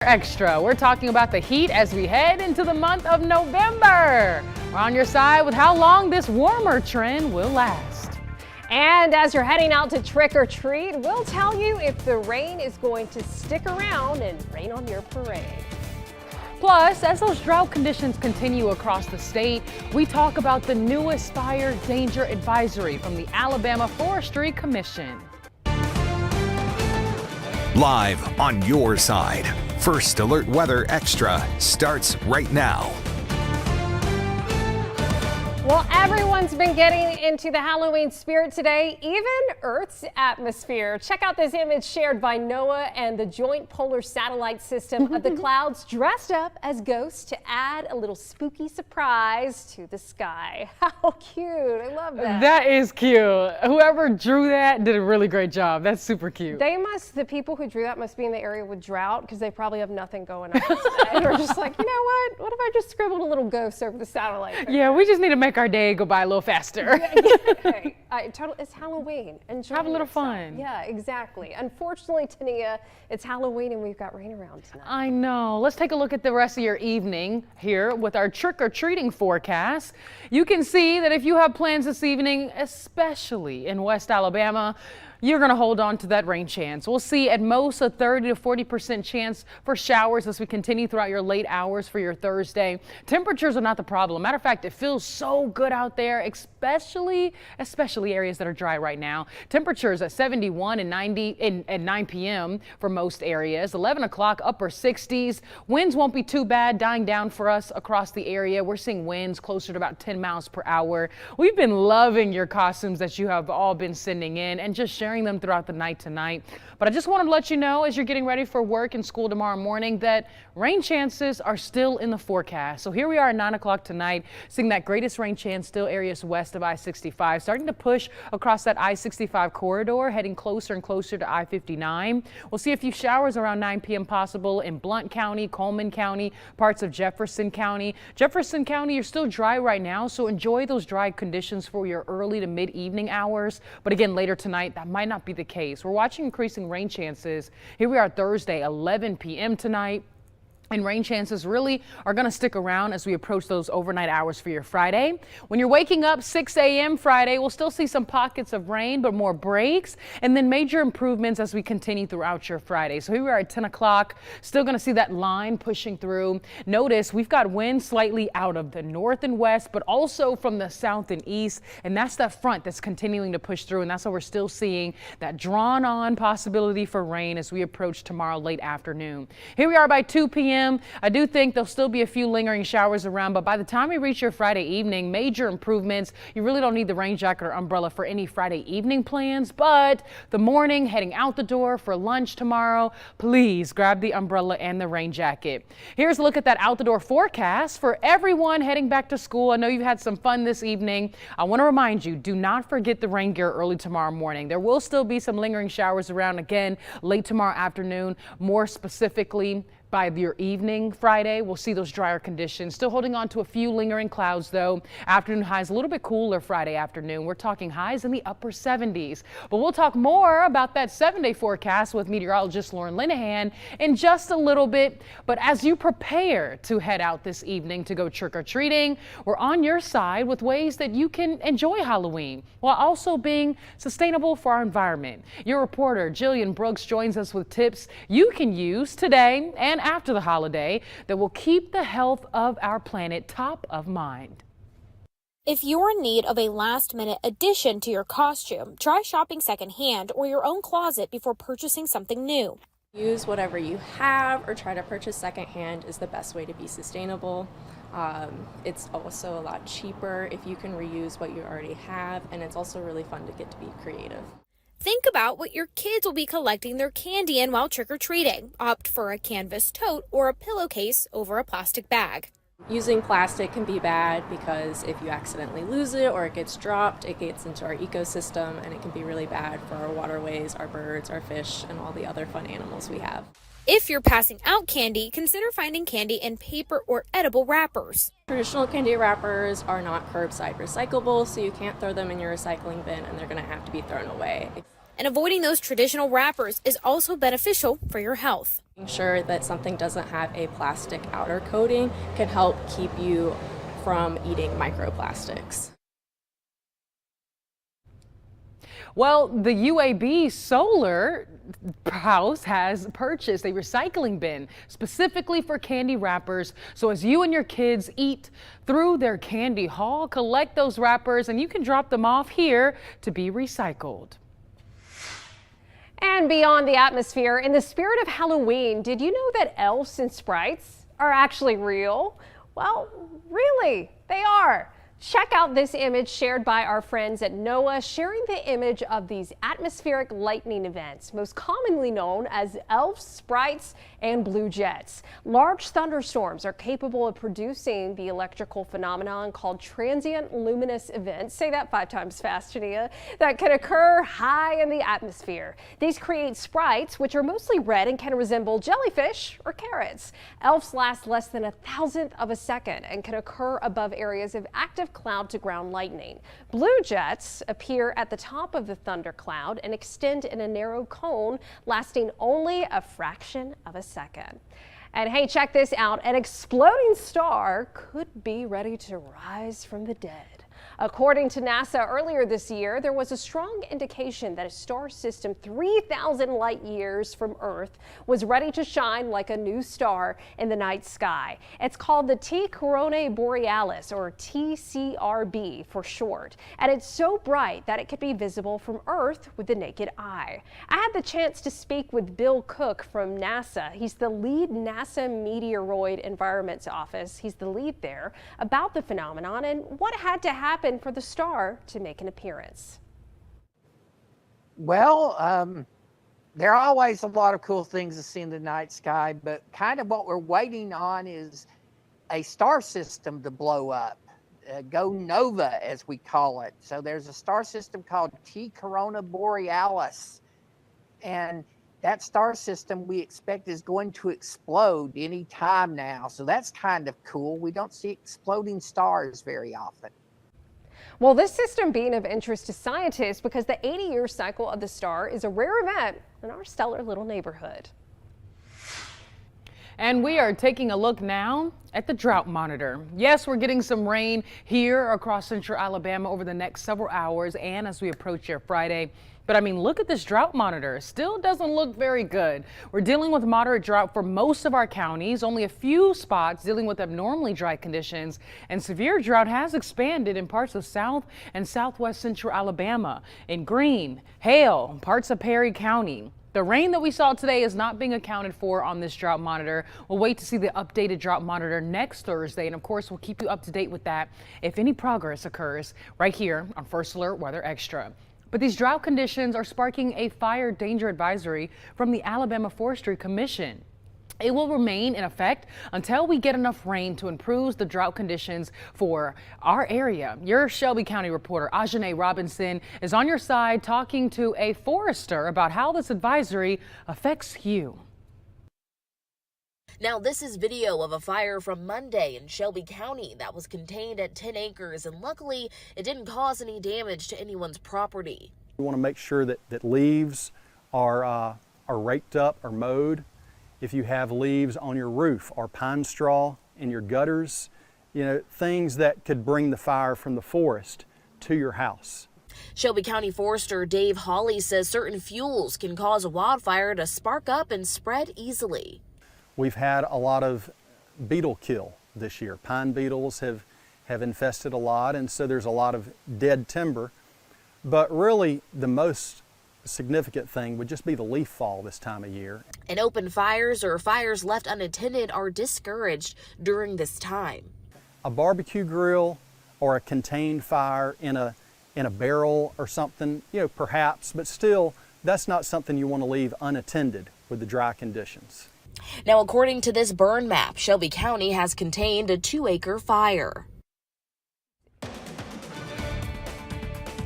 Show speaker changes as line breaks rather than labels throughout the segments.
Extra. We're talking about the heat as we head into the month of November. We're on your side with how long this warmer trend will last.
And as you're heading out to trick or treat, we'll tell you if the rain is going to stick around and rain on your parade.
Plus, as those drought conditions continue across the state, we talk about the newest fire danger advisory from the Alabama Forestry Commission.
Live on your side. First Alert Weather Extra starts right now.
Well, everyone's been getting into the Halloween spirit today, even Earth's atmosphere. Check out this image shared by NOAA and the Joint Polar Satellite System of the clouds dressed up as ghosts to add a little spooky surprise to the sky. How cute. I love that.
That is cute. Whoever drew that did a really great job. That's super cute.
The people who drew that must be in the area with drought because they probably have nothing going on today. They're just like, you know what? What if I just scribbled a little ghost over the satellite picture?
Yeah, we just need to make our day go by a little faster.
Hey, it's Halloween. Enjoy
Have a little
yourself.
fun.
Yeah, exactly. Unfortunately, Tania, it's Halloween and we've got rain around tonight.
I know. Let's take a look at the rest of your evening here with our trick-or-treating forecast. You can see that if you have plans this evening, especially in West Alabama, you're going to hold on to that rain chance. We'll see at most a 30 to 40% chance for showers as we continue throughout your late hours for your Thursday. Temperatures are not the problem. Matter of fact, it feels so good out there, especially areas that are dry right now. Temperatures at 71 and 90 at 9 p.m. for most areas. 11 o'clock, upper 60s. Winds won't be too bad, dying down for us across the area. We're seeing winds closer to about 10 miles per hour. We've been loving your costumes that you have all been sending in and just sharing them throughout the night tonight. But I just wanted to let you know as you're getting ready for work and school tomorrow morning that rain chances are still in the forecast. So here we are at 9 o'clock tonight, seeing that greatest rain chance still areas west of I-65, starting to push across that I-65 corridor, heading closer and closer to I-59. We'll see a few showers around 9 p.m. possible in Blount County, Coleman County, parts of Jefferson County. Jefferson County, you're still dry right now, so enjoy those dry conditions for your early to mid-evening hours. But again, later tonight, that might not be the case. We're watching increasing rain chances. Here we are Thursday, 11 p.m. tonight. And rain chances really are going to stick around as we approach those overnight hours for your Friday. When you're waking up 6 a.m. Friday, we'll still see some pockets of rain, but more breaks and then major improvements as we continue throughout your Friday. So here we are at 10 o'clock, still going to see that line pushing through. Notice we've got winds slightly out of the north and west, but also from the south and east. And that's that front that's continuing to push through. And that's why we're still seeing that drawn on possibility for rain as we approach tomorrow late afternoon. Here we are by 2 p.m. I do think there'll still be a few lingering showers around, but by the time we reach your Friday evening, major improvements. You really don't need the rain jacket or umbrella for any Friday evening plans, but the morning heading out the door for lunch tomorrow, please grab the umbrella and the rain jacket. Here's a look at that out the door forecast for everyone heading back to school. I know you've had some fun this evening. I want to remind you, do not forget the rain gear early tomorrow morning. There will still be some lingering showers around again late tomorrow afternoon, more specifically by your evening Friday. We'll see those drier conditions. Still holding on to a few lingering clouds though. Afternoon highs a little bit cooler Friday afternoon. We're talking highs in the upper 70s. But we'll talk more about that 7-day forecast with meteorologist Lauren Linehan in just a little bit. But as you prepare to head out this evening to go trick-or-treating, we're on your side with ways that you can enjoy Halloween while also being sustainable for our environment. Your reporter Jillian Brooks joins us with tips you can use today and after the holiday that will keep the health of our planet top of mind.
If you're in need of a last-minute addition to your costume, try shopping secondhand or your own closet before purchasing something new.
Use whatever you have or try to purchase secondhand is the best way to be sustainable. It's also a lot cheaper if you can reuse what you already have, and it's also really fun to get to be creative.
Think about what your kids will be collecting their candy in while trick-or-treating. Opt for a canvas tote or a pillowcase over a plastic bag.
Using plastic can be bad because if you accidentally lose it or it gets dropped, it gets into our ecosystem and it can be really bad for our waterways, our birds, our fish, and all the other fun animals we have.
If you're passing out candy, consider finding candy in paper or edible wrappers.
Traditional candy wrappers are not curbside recyclable, so you can't throw them in your recycling bin and they're going to have to be thrown away.
And avoiding those traditional wrappers is also beneficial for your health.
Making sure that something doesn't have a plastic outer coating can help keep you from eating microplastics.
Well, the UAB Solar House has purchased a recycling bin specifically for candy wrappers. So as you and your kids eat through their candy haul, collect those wrappers and you can drop them off here to be recycled.
And beyond the atmosphere, in the spirit of Halloween, did you know that elves and sprites are actually real? Well, really, they are. Check out this image shared by our friends at NOAA, sharing the image of these atmospheric lightning events, most commonly known as elves, sprites, and blue jets. Large thunderstorms are capable of producing the electrical phenomenon called transient luminous events. Say that 5 times fast, Jania. That can occur high in the atmosphere. These create sprites, which are mostly red and can resemble jellyfish or carrots. Elves last less than 1,000th of a second and can occur above areas of active cloud to ground lightning. Blue jets appear at the top of the thundercloud and extend in a narrow cone lasting only a fraction of a second. And hey, check this out. An exploding star could be ready to rise from the dead. According to NASA, earlier this year, there was a strong indication that a star system 3,000 light years from Earth was ready to shine like a new star in the night sky. It's called the T Coronae Borealis, or TCRB for short, and it's so bright that it could be visible from Earth with the naked eye. I had the chance to speak with Bill Cook from NASA. He's the lead NASA Meteoroid Environments Office. He's the lead there, about the phenomenon and what had to happen for the star to make an appearance.
Well, there are always a lot of cool things to see in the night sky, but kind of what we're waiting on is a star system to blow up, go nova as we call it. So there's a star system called T Corona Borealis, and that star system we expect is going to explode any time now. So that's kind of cool. We don't see exploding stars very often.
Well, this system being of interest to scientists because the 80-year cycle of the star is a rare event in our stellar little neighborhood.
And we are taking a look now at the Drought Monitor. Yes, we're getting some rain here across central Alabama over the next several hours and as we approach your Friday. But I mean, look at this drought monitor. Still doesn't look very good. We're dealing with moderate drought for most of our counties, only a few spots dealing with abnormally dry conditions, and severe drought has expanded in parts of South and Southwest central Alabama, in Greene, Hale, parts of Perry County. The rain that we saw today is not being accounted for on this drought monitor. We'll wait to see the updated drought monitor next Thursday, and of course, we'll keep you up to date with that if any progress occurs right here on First Alert Weather Extra. But these drought conditions are sparking a fire danger advisory from the Alabama Forestry Commission. It will remain in effect until we get enough rain to improve the drought conditions for our area. Your Shelby County reporter Ajane Robinson is on your side talking to a forester about how this advisory affects you.
Now, this is video of a fire from Monday in Shelby County that was contained at 10 acres, and luckily it didn't cause any damage to anyone's property.
We want to make sure that leaves are raked up or mowed. If you have leaves on your roof or pine straw in your gutters, you know, things that could bring the fire from the forest to your house.
Shelby County Forester Dave Hawley says certain fuels can cause a wildfire to spark up and spread easily.
We've had a lot of beetle kill this year. Pine beetles have infested a lot, and so there's a lot of dead timber. But really, the most significant thing would just be the leaf fall this time of year.
And open fires or fires left unattended are discouraged during this time.
A barbecue grill or a contained fire in a barrel or something, you know, perhaps, but still, that's not something you want to leave unattended with the dry conditions.
Now, according to this burn map, Shelby County has contained a 2-acre fire.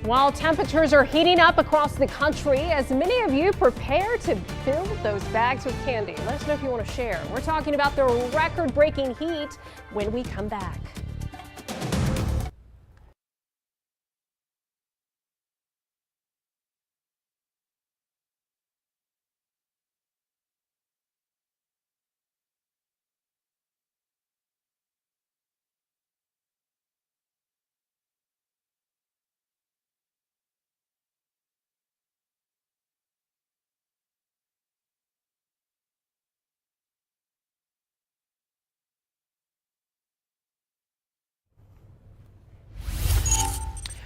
While temperatures are heating up across the country, as many of you prepare to fill those bags with candy, let us know if you want to share. We're talking about the record-breaking heat when we come back.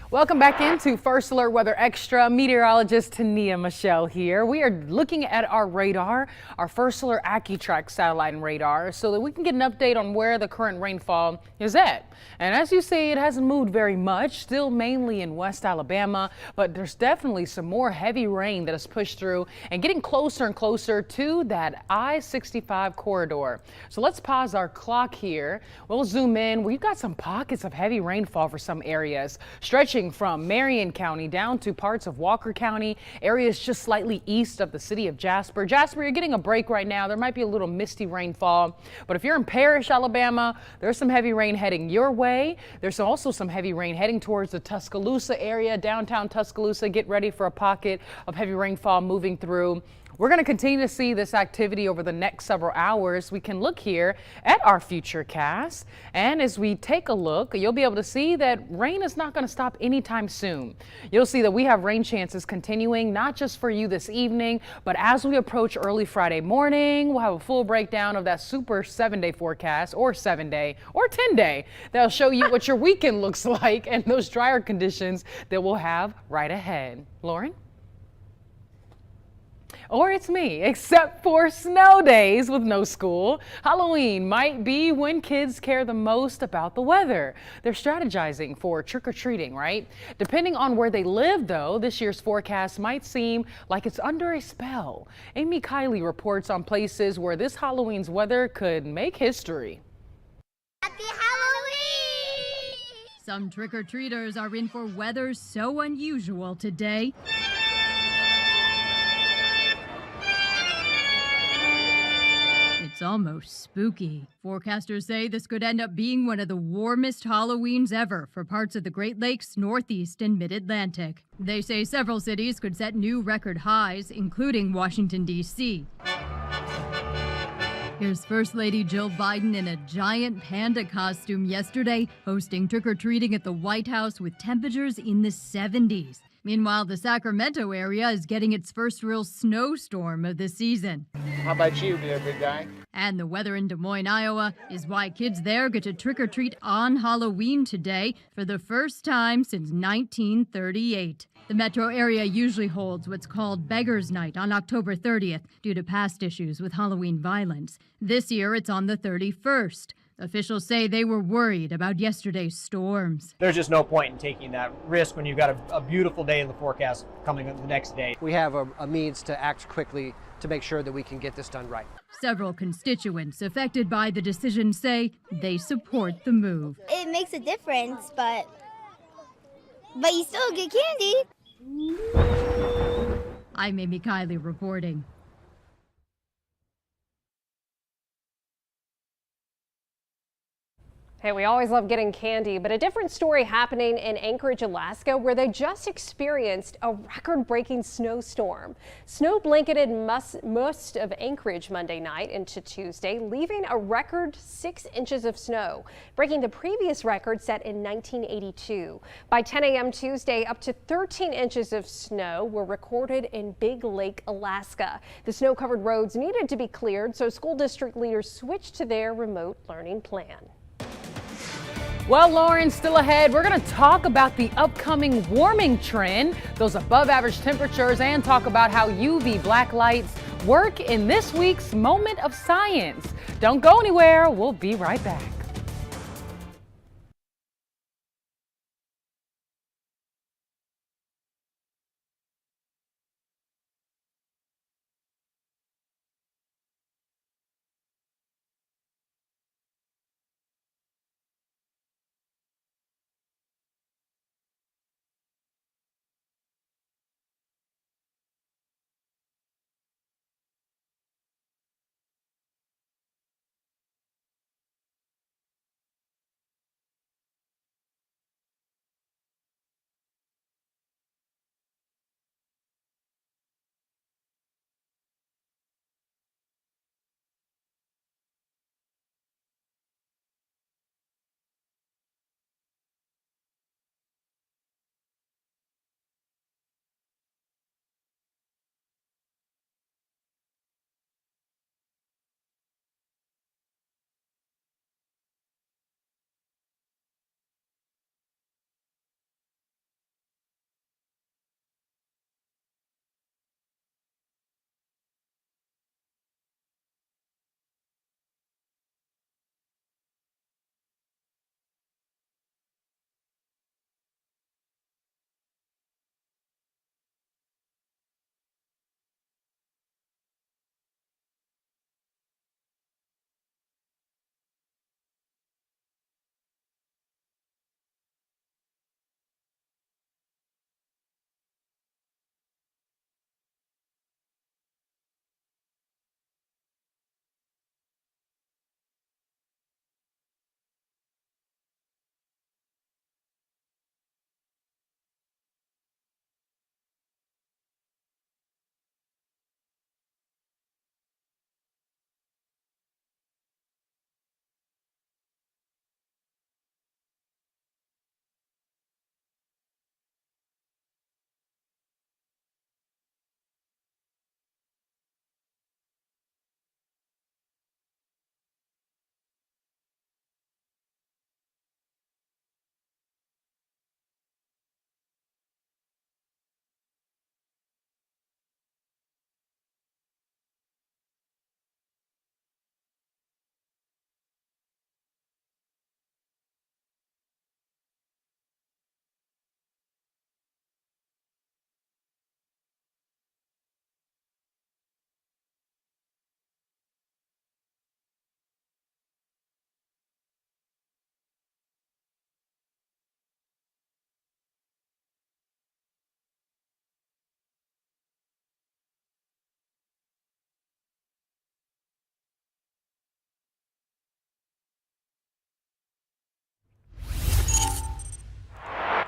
Welcome back into First Alert Weather Extra. Meteorologist Tania Michelle here. We are looking at our radar, our First Alert AccuTrack satellite and radar, so that we can get an update on where the current rainfall is at. And as you see, it hasn't moved very much, still mainly in West Alabama, but there's definitely some more heavy rain that has pushed through and getting closer and closer to that I-65 corridor. So let's pause our clock here. We'll zoom in. We've got some pockets of heavy rainfall for some areas, stretching from Marion County down to parts of Walker County, areas just slightly east of the city of Jasper. Jasper, you're getting a break right now. There might be a little misty rainfall, but if you're in Parrish, Alabama, there's some heavy rain heading your way. There's also some heavy rain heading towards the Tuscaloosa area, downtown Tuscaloosa. Get ready for a pocket of heavy rainfall moving through. We're going to continue to see this activity over the next several hours. We can look here at our futurecast, and as we take a look, you'll be able to see that rain is not going to stop anytime soon. You'll see that we have rain chances continuing, not just for you this evening, but as we approach early Friday morning, we'll have a full breakdown of that super 7-day forecast, or 7-day, or 10-day. That'll show you what your weekend looks like and those drier conditions that we'll have right ahead. Lauren? Or it's me, except for snow days with no school. Halloween might be when kids care the most about the weather. They're strategizing for trick-or-treating, right? Depending on where they live, though, this year's forecast might seem like it's under a spell. Amy Kiley reports on places where this Halloween's weather could make history.
Happy Halloween! Some trick-or-treaters are in for weather so unusual today. It's almost spooky. Forecasters say this could end up being one of the warmest Halloweens ever for parts of the Great Lakes, Northeast, and Mid-Atlantic. They say several cities could set new record highs, including Washington, D.C. Here's First Lady Jill Biden in a giant panda costume yesterday, hosting trick-or-treating at the White House with temperatures in the 70s. Meanwhile, the Sacramento area is getting its first real snowstorm of the season.
How about you, big guy?
And the weather in Des Moines, Iowa, is why kids there get to trick-or-treat on Halloween today for the first time since 1938. The metro area usually holds what's called Beggar's Night on October 30th due to past issues with Halloween violence. This year, it's on the 31st. Officials say they were worried about yesterday's storms.
There's just no point in taking that risk when you've got a beautiful day in the forecast coming the next day.
We have a means to act quickly to make sure that we can get this done right.
Several constituents affected by the decision say they support the move.
It makes a difference, but you still get candy.
I'm Amy Kiley reporting.
Hey, we always love getting candy, but a different story happening in Anchorage, Alaska, where they just experienced a record-breaking snowstorm. Snow blanketed most of Anchorage Monday night into Tuesday, leaving a record 6 inches of snow, breaking the previous record set in 1982. By 10 a.m. Tuesday, up to 13 inches of snow were recorded in Big Lake, Alaska. The snow-covered roads needed to be cleared, so school district leaders switched to their remote learning plan.
Well, Lauren, still ahead, we're going to talk about the upcoming warming trend, those above average temperatures, and talk about how UV black lights work in this week's Moment of Science. Don't go anywhere. We'll be right back.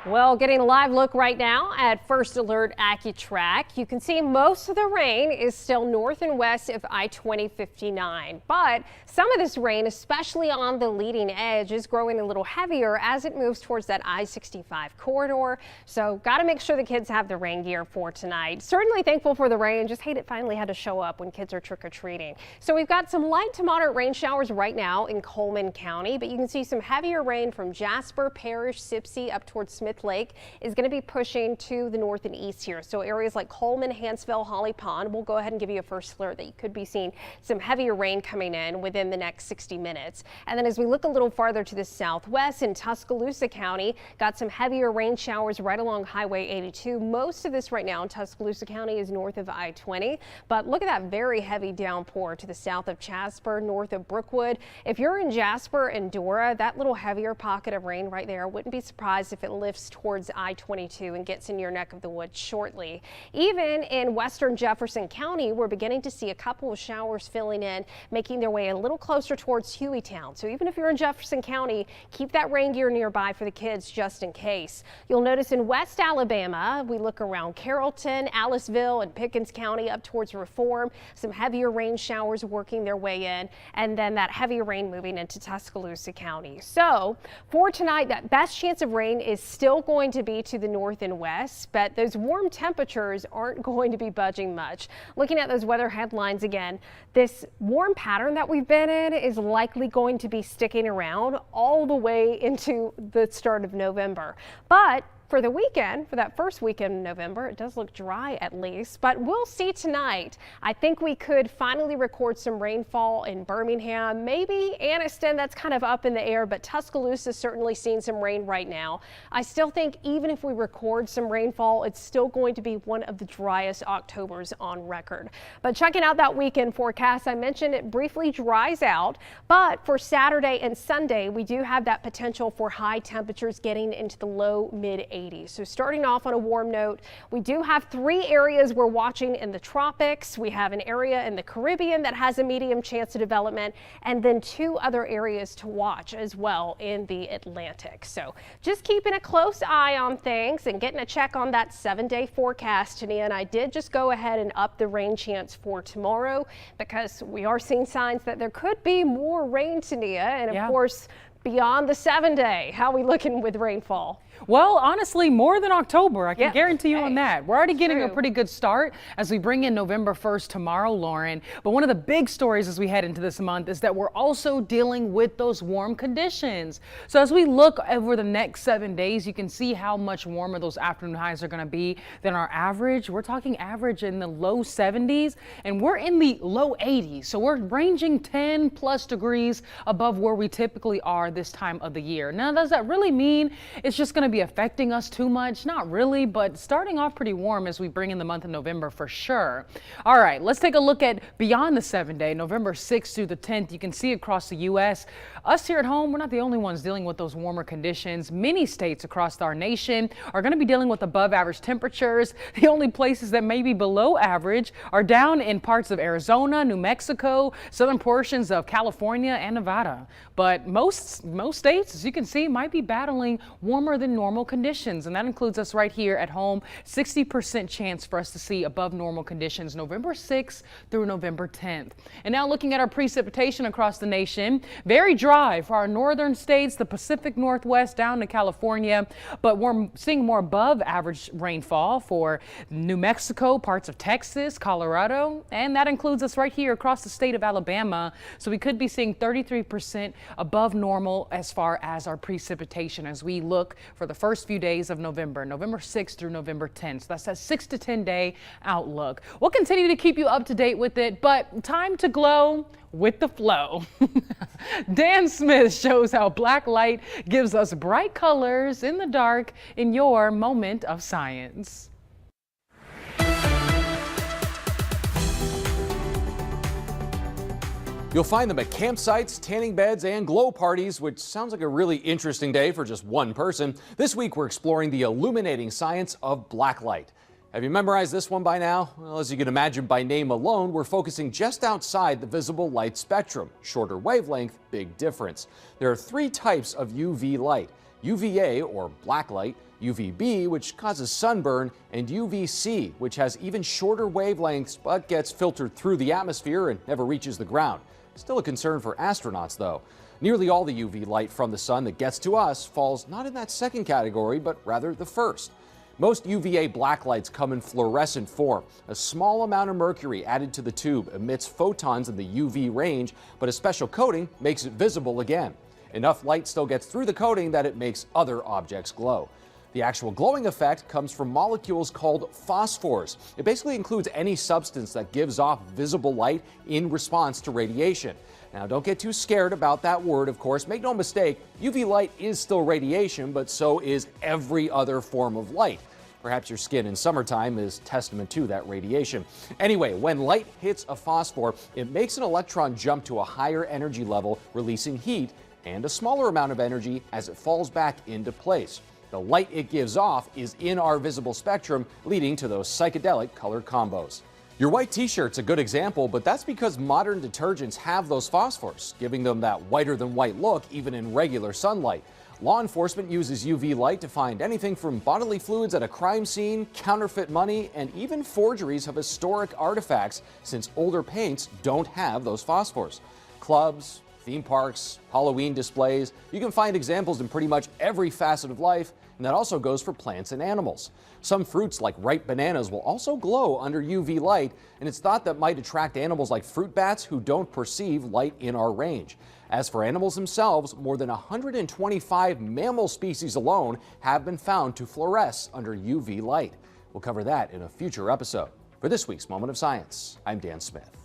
Well, getting a live look right now at First Alert AccuTrack. You can see most of the rain is still north and west of I-20-59, but some of this rain, especially on the leading edge, is growing a little heavier as it moves towards that I-65 corridor. So got to make sure the kids have the rain gear for tonight. Certainly thankful for the rain, just hate it finally had to show up when kids are trick-or-treating. So we've got some light to moderate rain showers right now in Coleman County, but you can see some heavier rain from Jasper, Parrish, Sipsey up towards Smith Lake is going to be pushing to the north and east here. So areas like Coleman, Hansville, Holly Pond, we'll go ahead and give you a first alert that you could be seeing some heavier rain coming in within the next 60 minutes. And then as we look a little farther to the southwest in Tuscaloosa County, got some heavier rain showers right along Highway 82. Most of this right now in Tuscaloosa County is north of I-20, but look at that very heavy downpour to the south of Jasper, north of Brookwood. If you're in Jasper and Dora, that little heavier pocket of rain right there, wouldn't be surprised if it lifts towards I-22 and gets in your neck of the woods shortly. Even in western Jefferson County, we're beginning to see a couple of showers filling in, making their way a little closer towards Hueytown. So even if you're in Jefferson County, keep that rain gear nearby for the kids just in case. You'll notice in West Alabama, we look around Carrollton, Aliceville, and Pickens County up towards Reform, some heavier rain showers working their way in, and then that heavier rain moving into Tuscaloosa County. So for tonight, that best chance of rain is still going to be to the north and west, but those warm temperatures aren't going to be budging much. Looking at those weather headlines again, this warm pattern that we've been in is likely going to be sticking around all the way into the start of November. But for the weekend, for that first weekend in November, it does look dry at least, but we'll see tonight. I think we could finally record some rainfall in Birmingham, maybe Anniston, that's kind of up in the air, but Tuscaloosa certainly seeing some rain right now. I still think even if we record some rainfall, it's still going to be one of the driest Octobers on record. But checking out that weekend forecast, I mentioned it briefly dries out, but for Saturday and Sunday, we do have that potential for high temperatures getting into the low mid 80s. So starting off on a warm note, we do have 3 areas we're watching in the tropics. We have an area in the Caribbean that has a medium chance of development, and then 2 other areas to watch as well in the Atlantic. So just keeping a close eye on things and getting a check on that 7-day forecast, Tania, and I did just go ahead and up the rain chance for tomorrow because we are seeing signs that there could be more rain, Tania, and of course, beyond the 7-day, how are we looking with rainfall?
Well, honestly, more than October. I can guarantee you on that. We're already getting a pretty good start as we bring in November 1st tomorrow, Lauren. But one of the big stories as we head into this month is that we're also dealing with those warm conditions. So as we look over the next 7 days, you can see how much warmer those afternoon highs are going to be than our average. We're talking average in the low 70s, and we're in the low 80s. So we're ranging 10 plus degrees above where we typically are this time of the year. Now, does that really mean it's just going to be affecting us too much? Not really, but starting off pretty warm as we bring in the month of November for sure. All right, let's take a look at beyond the 7-day, November 6th through the 10th. You can see across the U.S. Us here at home, we're not the only ones dealing with those warmer conditions. Many states across our nation are going to be dealing with above average temperatures. The only places that may be below average are down in parts of Arizona, New Mexico, southern portions of California and Nevada. But most states, as you can see, might be battling warmer than normal conditions, and that includes us right here at home. 60% chance for us to see above normal conditions November 6th through November 10th. And now looking at our precipitation across the nation, very dry for our northern states, the Pacific Northwest down to California, but we're seeing more above average rainfall for New Mexico, parts of Texas, Colorado, and that includes us right here across the state of Alabama. So we could be seeing 33% above normal as far as our precipitation as we look for the first few days of November 6th through November 10th. So that's a 6 to 10 day outlook. We'll continue to keep you up to date with it, but time to glow with the flow. Dan Smith shows how black light gives us bright colors in the dark in your moment of science.
You'll find them at campsites, tanning beds, and glow parties, which sounds like a really interesting day for just one person. This week, we're exploring the illuminating science of black light. Have you memorized this one by now? Well, as you can imagine by name alone, we're focusing just outside the visible light spectrum. Shorter wavelength, big difference. There are 3 types of UV light. UVA, or black light, UVB, which causes sunburn, and UVC, which has even shorter wavelengths but gets filtered through the atmosphere and never reaches the ground. Still a concern for astronauts, though. Nearly all the UV light from the sun that gets to us falls not in that second category, but rather the first. Most UVA black lights come in fluorescent form. A small amount of mercury added to the tube emits photons in the UV range, but a special coating makes it visible again. Enough light still gets through the coating that it makes other objects glow. The actual glowing effect comes from molecules called phosphors. It basically includes any substance that gives off visible light in response to radiation. Now, don't get too scared about that word, of course. Make no mistake, UV light is still radiation, but so is every other form of light. Perhaps your skin in summertime is testament to that radiation. Anyway, when light hits a phosphor, it makes an electron jump to a higher energy level, releasing heat and a smaller amount of energy as it falls back into place. The light it gives off is in our visible spectrum, leading to those psychedelic color combos. Your white t-shirt's a good example, but that's because modern detergents have those phosphors, giving them that whiter than white look even in regular sunlight. Law enforcement uses UV light to find anything from bodily fluids at a crime scene, counterfeit money, and even forgeries of historic artifacts, since older paints don't have those phosphors. Clubs, theme parks, Halloween displays, you can find examples in pretty much every facet of life, and that also goes for plants and animals. Some fruits like ripe bananas will also glow under UV light, and it's thought that might attract animals like fruit bats who don't perceive light in our range. As for animals themselves, more than 125 mammal species alone have been found to fluoresce under UV light. We'll cover that in a future episode. For this week's Moment of Science, I'm Dan Smith.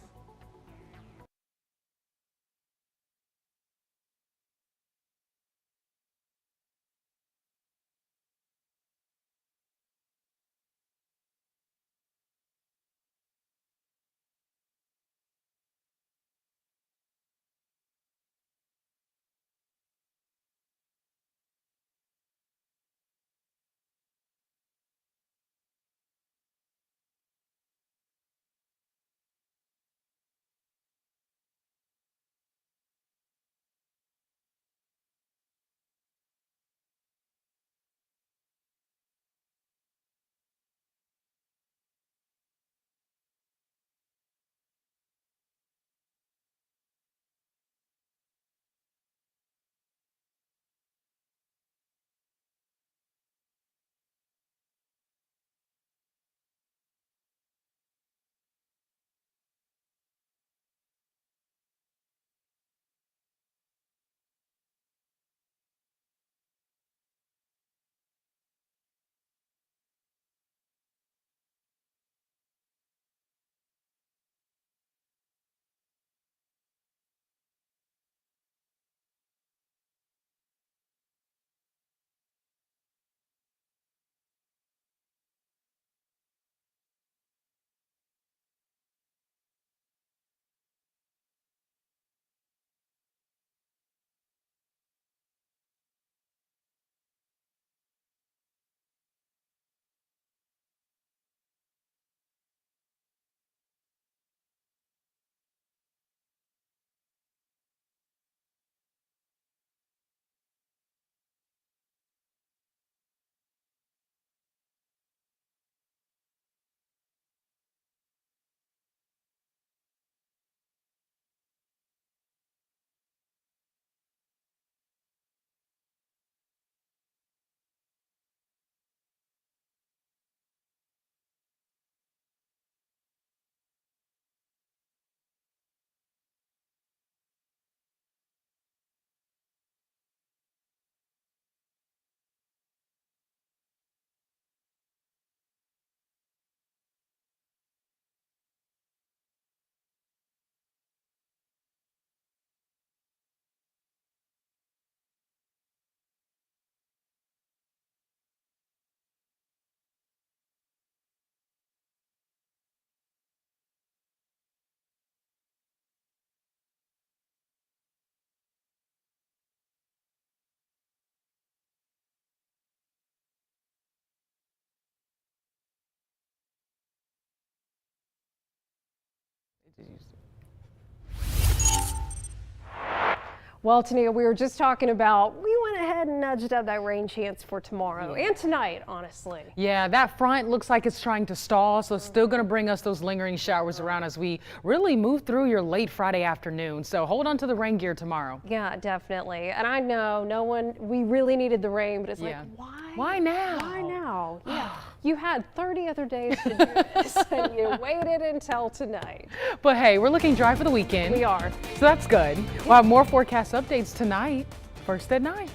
Well, Tania, we were just talking about, we went ahead and just have that rain chance for tomorrow and tonight, honestly.
Yeah, that front looks like it's trying to stall, so it's still going to bring us those lingering showers around as we really move through your late Friday afternoon. So hold on to the rain gear tomorrow.
Yeah, definitely. And I know we really needed the rain, but it's like, why?
Why now?
Why now? Yeah. You had 30 other days to do this, and you waited until tonight.
But hey, we're looking dry for the weekend.
We are.
So that's good. We'll have more forecast updates tonight, first at 9.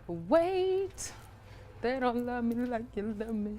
Wait, they don't love me like you love me.